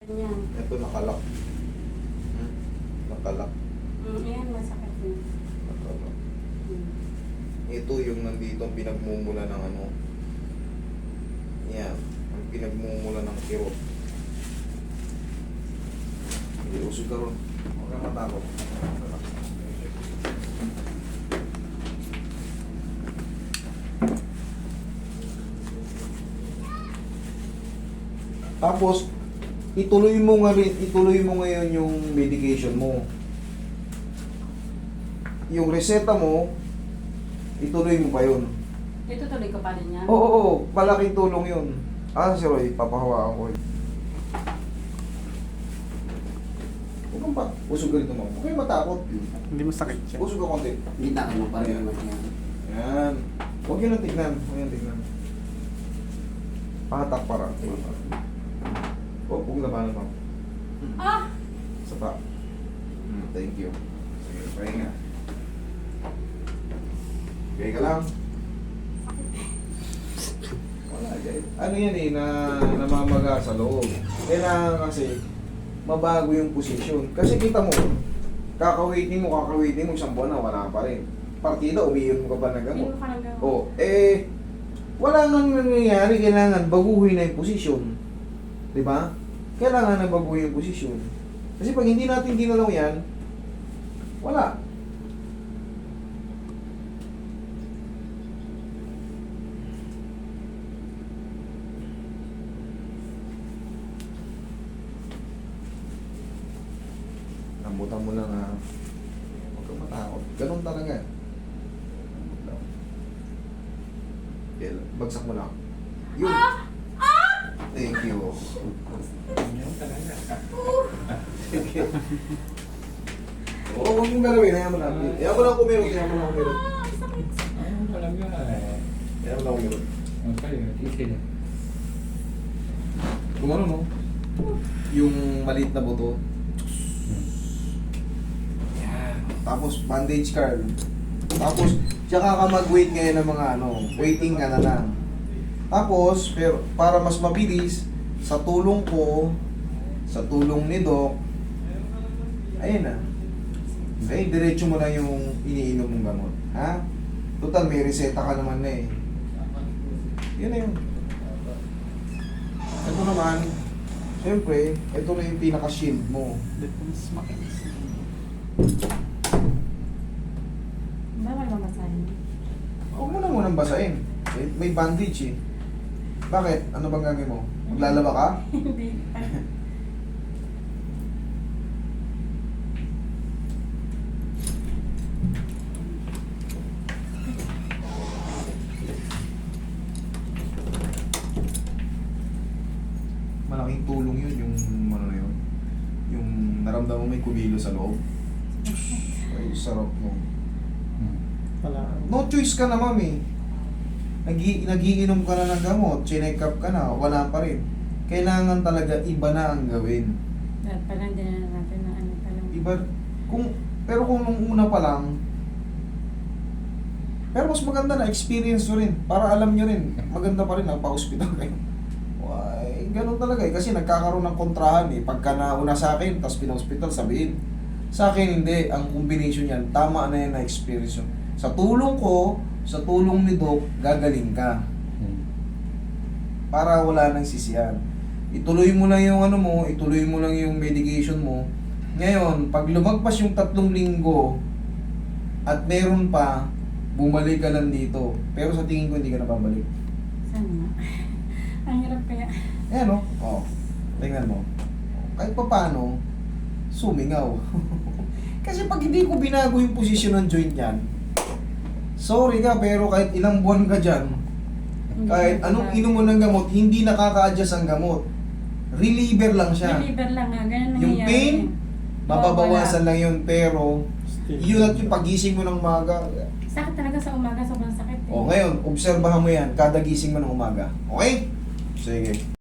Yan. Ito nakalak. Nakalak. Ayan, masakit din. Nakalak. Hmm. Ito yung nandito ang pinagmumula ng ano. Yan. Ang pinagmumula ng kirot. Hindi, usog ka ron. Huwag kang matakot. Tapos, ituloy mo ngayon yung medication mo. Yung reseta mo, ituloy mo pa yun. Ito tuloy ko pa rin yan. Oo, malaking tulong yun. Si Roy, papahawakan ko. Huwag kang pa, usog ka rito mo. Huwag kayong matakot. Hindi masakit siya. Usog ka konti. Kita mo pa rin naman yan. Yan. Huwag yun ang tignan. Huwag yun tignan. Pahatak para. Huwag labanan mo. Ah! Sa pa. Thank you. Sige, pahinga. Okay ka lang. Wala, guys. Ano yan namamaga sa loob. Kailangan kasi mabago yung posisyon. Kasi kita mo, kakawitin mo, isang buwan na wala pa rin. Partida, umiinom ka ba ng gamot? Hindi mo ka nang gawin. Wala nang nangyayari, kailangan baguhin na yung posisyon. Di ba? Kailangan na baguhin yung posisyon. Kasi pag hindi natin ginalaw yan, wala. Lambutan mo lang ha. Huwag kang matakot. Ganun talaga. Lambot lang. Okay, bagsak mo lang. Yun. Thank you. Sige. Oo, huwag mong galawin. Hayaan mo lang. Hayaan mo lang kumirot. Hayaan mo lang kumirot. Ayun talaga eh. Hayaan mo lang kumirot. Okay, titigil. Kung ano, no? Yung maliit na buto. Yan. Tapos, bandage card. Tapos, tsaka ka mag-wait ngayon ng mga waiting ka na lang. Tapos, pero para mas mabilis, sa tulong ko, sa tulong ni Doc, ayun na. Ay, diretso mo na yung iniinom mong gamot. Ha? Total, may reseta ka naman na eh. Yun na yun. Ito naman, siyempre, ito na yung pinaka-shield mo. Mas makinis. Bawal mamasahin. Huwag mo na munang basahin. May bandage eh. Bakit? Ano bang gagawin mo? Maglalaba ka? Hindi. Malaking tulong yun, yung ano na yun. Yung naramdaman mo may kubilo sa loob. Ay, sarap mo. Wala. No choice ka na, mami. Nagiinom ka na ng gamot, chinek up ka na, wala pa rin. Kailangan talaga iba na ang gawin. At parang din na natin na ano pa lang. Iba, pero kung nung una pa lang, pero mas maganda na, experience nyo rin. Para alam nyo rin, maganda pa rin, pa-hospital kayo. Why, ganun talaga eh. Kasi nagkakaroon ng kontrahan eh. Pagka nauna sa akin, tapos pina-hospital, sabihin. Sa akin hindi, ang combination yan, tama na yan na experience yun. Sa tulong ko, sa tulong ni Doc, gagaling ka. Para wala nang sisihan. Ituloy mo lang yung ituloy mo lang yung medication mo. Ngayon, pag lumagpas yung 3 linggo at meron pa, bumalik ka lang dito. Pero sa tingin ko hindi ka na babalik. Sana nga. Ang hirap kaya. Ayan o. Oh. Tingnan mo. Kahit pa paano, sumingaw. Kasi pag hindi ko binago yung posisyon ng joint yan, sorry ka, pero kahit ilang buwan ka dyan, kahit anong inom mo ng gamot, hindi nakaka-adjust ang gamot. Reliever lang siya. Reliever lang nga. Ganyan Yung nangyayari. pain, mababawasan wala. lang yun, pero yun at yung pagising mo ng umaga. Sakit talaga sa umaga, sobrang sakit. O ngayon, obserbahan mo yan, kada gising mo ng umaga. Okay? Sige.